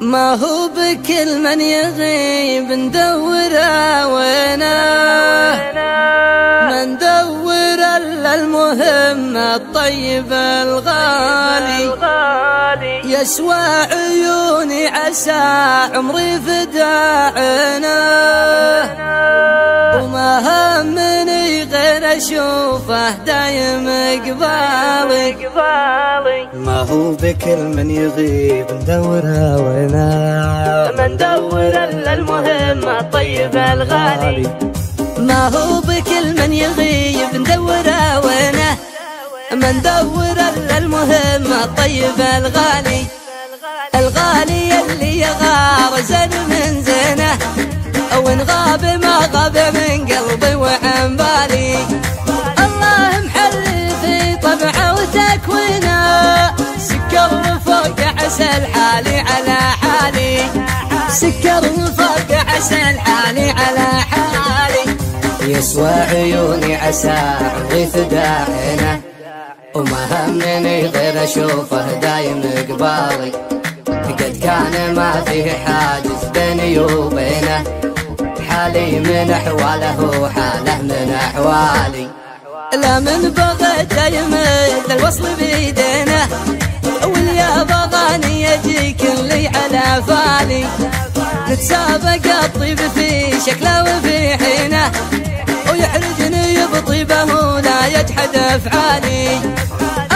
ما هو بكل من يغيب ندوره وينه، ما ندور الا المهم الطيب الغالي. يسوى عيوني عسى عمري فداعنا، وما همني غير اشوفه دايم قبالي. ما هو بكل من يغيب ندوره وينه، ما ندور الا المهم الطيب الغالي. ما هو بكل من يغيب ندوره وينه، ما ندور الا المهم الطيب الغالي. الغالي اللي يغار زين من زينه، وان غاب ما غاب من قلبي وعن بالي. الله محل في طبعه وتكوينه، سكر فوق عسل حالي على حالي. سكر فوق عسل حالي على حالي. يسوى عيوني عسى عمري فداعنا، وما همني غير اشوفه دايم قبالي. قد كان ما فيه حاجز بيني وبينه، حالي من احواله حاله من احوالي. لا من بغيت يمد الوصل بيدينه، واليا بغاني يجيك اللي على فالي. نتسابق الطيب في شكله وفي حينه، ويحرجني بطيبه ولا يجحد افعالي.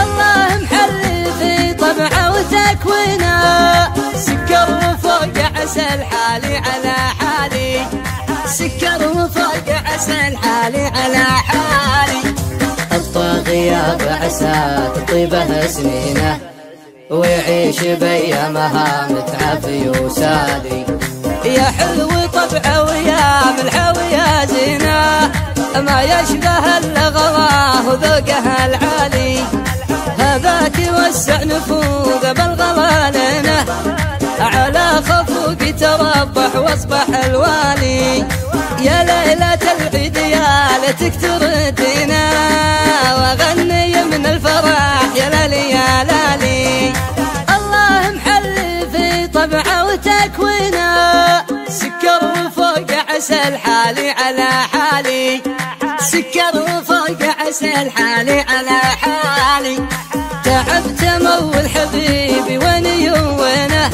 الله محل في طبعه وتكوينه، سكر فوق عسل حالي على حالي. سكر فوق عسل حالي على حالي. الطاغية بعسى تطيبه سنينه، ويعيش بأيامها متعافي وسالي. يا حلو طبعه ويا ملحه ويا زينه، ما يشبه الا غلاه وذوقها العالي. هذاك يوسع نفوذ بالغلا لنا، على خفوق تربح واصبح الوالي. يا ليلة العيد يا ليتك تردينا، واغني من الفرح يا لالي يا لالي. الله محل في طبعه وتكوينه، سكر فوق عسل حالي على حالي. سكر فوق عسل حالي على حالي. تعبت مول حبيبي ويني وينه،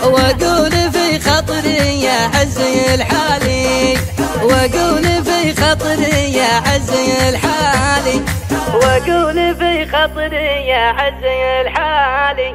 واقول في خاطري يا عزي الحالي. واقول في خاطري يا عزي الحالي. واقول في خاطري يا عزي الحالي.